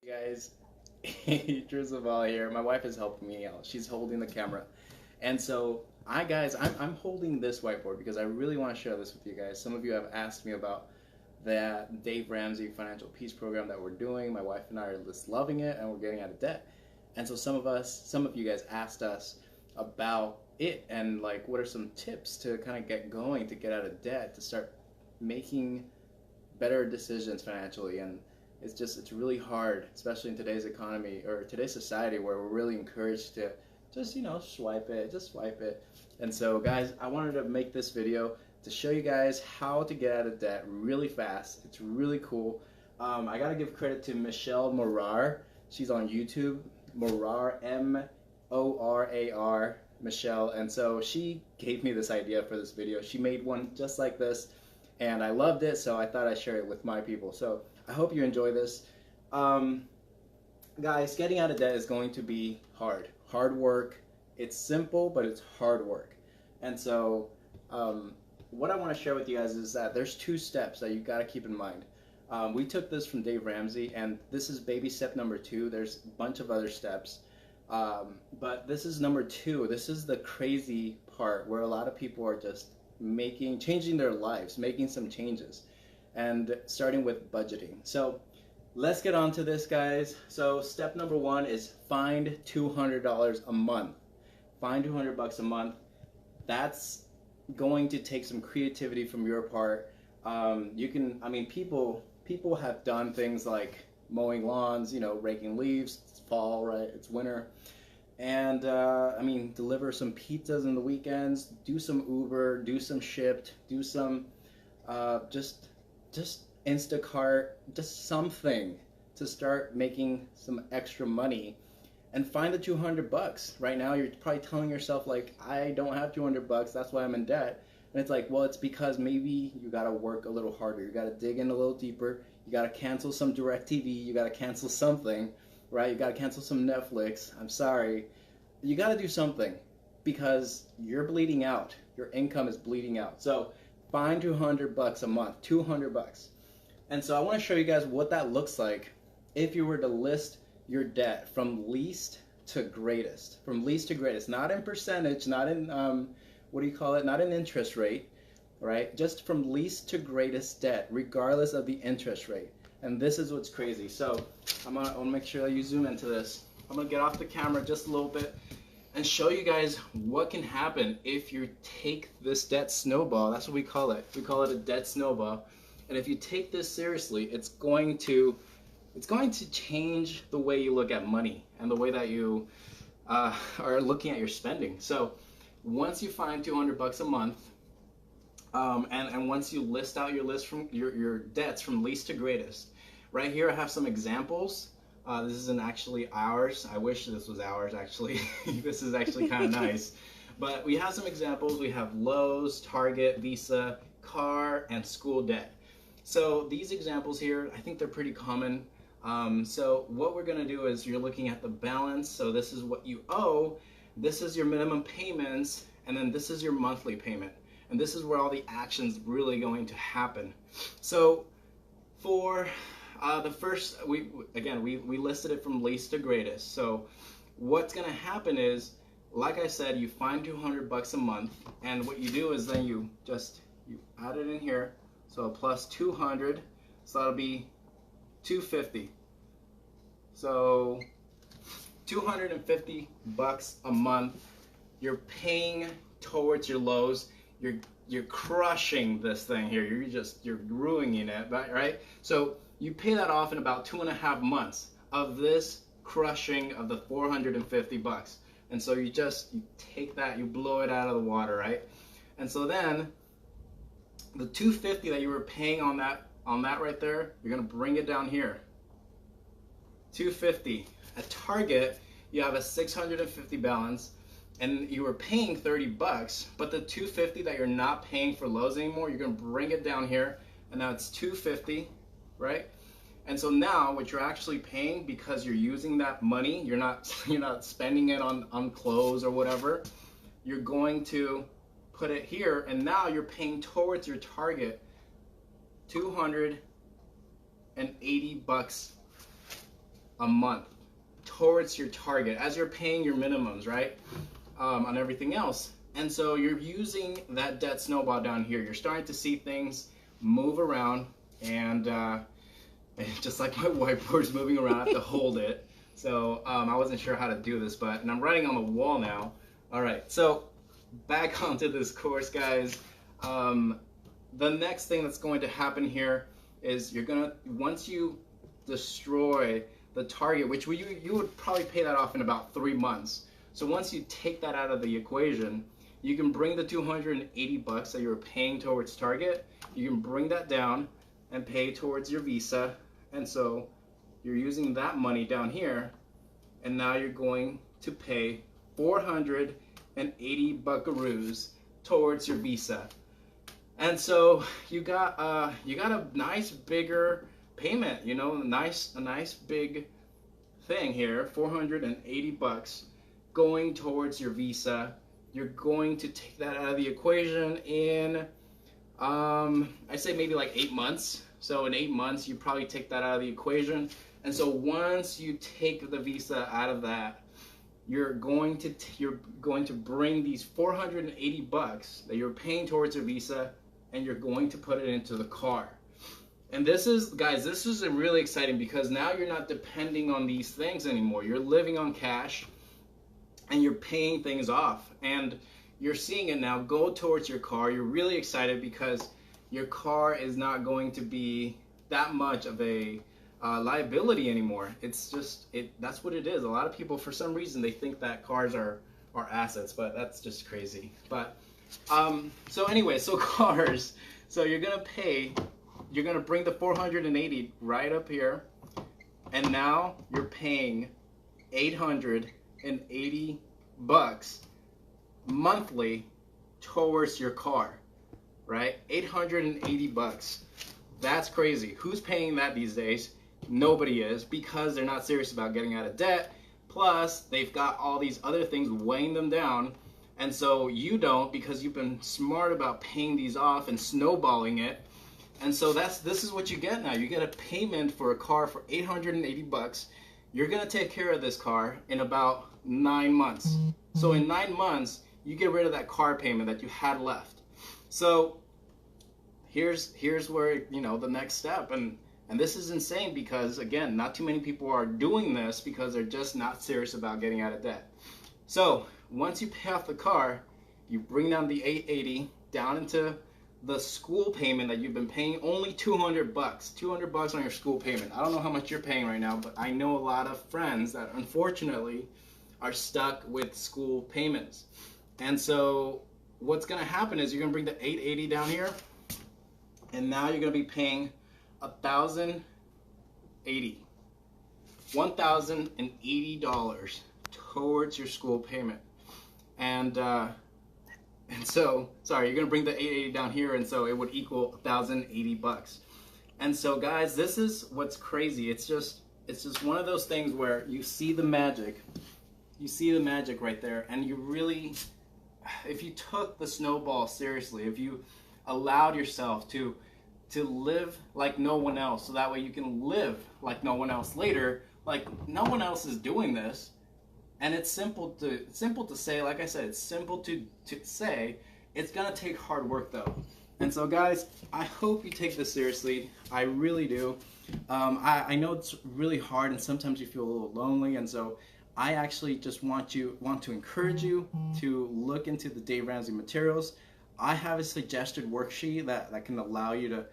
Guys, Drizzle here. My wife is helping me out. She's holding the camera. And so, I'm holding this whiteboard because I really want to share this with you guys. Some of you have asked me about that Dave Ramsey Financial Peace Program that we're doing. My wife and I are just loving it and we're getting out of debt. And so some of you guys asked us about it and like what are some tips to kind of get going, to get out of debt, to start making better decisions financially. And it's really hard, especially in today's economy or today's society where we're really encouraged to just swipe it. And so guys, I wanted to make this video to show you guys how to get out of debt really fast. It's really cool. I gotta give credit to Michelle Morar. She's on YouTube. Morar, Morar, Michelle. And so she gave me this idea for this video. She made one just like this and I loved it, so I thought I'd share it with my people. So I hope you enjoy this. Guys, getting out of debt is going to be hard. Hard work. It's simple, but it's hard work. And so what I want to share with you guys is that there's two steps that you got to keep in mind. We took this from Dave Ramsey, and this is baby step number 2. There's a bunch of other steps. But this is number 2. This is the crazy part where a lot of people are just changing their lives, making some changes, and starting with budgeting. So let's get on to this, guys. So step number 1 is find $200 a month. Find $200 a month. That's going to take some creativity from your part. People have done things like mowing lawns, raking leaves. It's fall, right? It's winter. And deliver some pizzas in the weekends, do some Uber, do some Shipt, do some just Instacart, just something to start making some extra money, and find the $200. Right now you're probably telling yourself like, I don't have $200, that's why I'm in debt. And it's like, well, it's because maybe you gotta work a little harder, you gotta dig in a little deeper, you gotta cancel some DirecTV, you gotta cancel something, right? You gotta cancel some Netflix. I'm sorry. You gotta do something because you're bleeding out. Your income is bleeding out. So find $200 a month, $200. And so I want to show you guys what that looks like if you were to list your debt from least to greatest. From least to greatest, not in percentage, not in, not in interest rate, right? Just from least to greatest debt, regardless of the interest rate. And this is what's crazy. So I want to make sure that you zoom into this. I'm going to get off the camera just a little bit and show you guys what can happen if you take this debt snowball. That's what we call it. We call it a debt snowball. And if you take this seriously, it's going to change the way you look at money and the way that you are looking at your spending. So once you find $200 a month, and once you list out your list from your debts from least to greatest, right here I have some examples. This isn't actually ours. I wish this was ours, actually. This is actually kind of nice. But we have some examples. We have Lowe's, Target, Visa, car, and school debt. So these examples here, I think they're pretty common. So what we're going to do is you're looking at the balance. So this is what you owe. This is your minimum payments. And then this is your monthly payment. And this is where all the action's really going to happen. So for the first, we listed it from least to greatest. So what's going to happen is, like I said, you find $200 a month, and what you do is then you add it in here. So plus 200, so that'll be 250. So $250 a month. You're paying towards your Lowe's. You're crushing this thing here. You're ruining it, right? So you pay that off in about 2.5 months of this crushing of the $450. And so you take that, you blow it out of the water, right? And so then the $250 that you were paying on that right there, you're gonna bring it down here. $250. At Target, you have a $650 balance, and you were paying $30, but the $250 that you're not paying for Lowe's anymore, you're gonna bring it down here, and now it's $250, right? And so now what you're actually paying, because you're using that money, you're not spending it on clothes or whatever, you're going to put it here, and now you're paying towards your target $280 a month towards your target as you're paying your minimums, right? On everything else. And so you're using that debt snowball down here. You're starting to see things move around, and just like my whiteboard's moving around, I have to hold it. So I wasn't sure how to do this, and I'm writing on the wall now. All right, so back onto this course, guys. The next thing that's going to happen here is once you destroy the target, which you would probably pay that off in about 3 months. So once you take that out of the equation, you can bring the 280 bucks that you were paying towards target, you can bring that down and pay towards your Visa. And so you're using that money down here, and now you're going to pay 480 buckaroos towards your Visa. And so you got a nice bigger payment, you know, a nice big thing here, 480 bucks going towards your Visa. You're going to take that out of the equation in I say maybe like 8 months. So in 8 months you probably take that out of the equation. And so once you take the Visa out of that, you're going to bring these 480 bucks that you're paying towards your Visa, and you're going to put it into the car. And this is, guys, this is really exciting because now you're not depending on these things anymore. You're living on cash and you're paying things off, and you're seeing it now go towards your car. You're really excited because your car is not going to be that much of a liability anymore. It's just, that's what it is. A lot of people, for some reason, they think that cars are assets, but that's just crazy. But so anyway, so cars, so you're gonna bring the 480 right up here, and now you're paying 880 bucks monthly towards your car, right? 880 bucks. That's crazy. Who's paying that these days? Nobody is, because they're not serious about getting out of debt. Plus, they've got all these other things weighing them down. And so you don't, because you've been smart about paying these off and snowballing it. And so this is what you get now. You get a payment for a car for 880 bucks. You're gonna take care of this car in about 9 months. So in 9 months, you get rid of that car payment that you had left. So here's where, you know, the next step. And this is insane because, again, not too many people are doing this because they're just not serious about getting out of debt. So once you pay off the car, you bring down the 880 down into the school payment that you've been paying, only 200 bucks. 200 bucks on your school payment. I don't know how much you're paying right now, but I know a lot of friends that unfortunately are stuck with school payments. And so what's going to happen is you're going to bring the 880 down here, and now you're going to be paying $1,080 towards your school payment. And so, sorry, you're gonna bring the 880 down here, and so it would equal 1,080 bucks. And so, guys, this is what's crazy. It's just one of those things where you see the magic. You see the magic right there, and you really, if you took the snowball seriously, if you allowed yourself to live like no one else, so that way you can live like no one else later. Like, no one else is doing this. And it's simple to say, like I said, it's simple to say. It's gonna take hard work though. And so, guys, I hope you take this seriously. I really do. I know it's really hard, and sometimes you feel a little lonely, and so I actually just want to encourage you to look into the Dave Ramsey materials. I have a suggested worksheet that can allow you to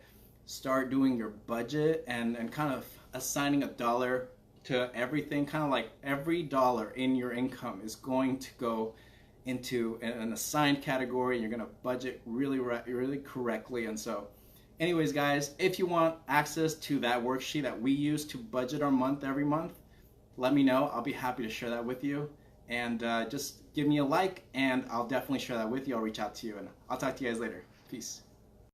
start doing your budget and kind of assigning $1 to everything. Kind of like every dollar in your income is going to go into an assigned category. You're going to budget really correctly. And so anyways, guys, if you want access to that worksheet that we use to budget our month every month, let me know. I'll be happy to share that with you. And just give me a like, and I'll definitely share that with you. I'll reach out to you, and I'll talk to you guys later. Peace.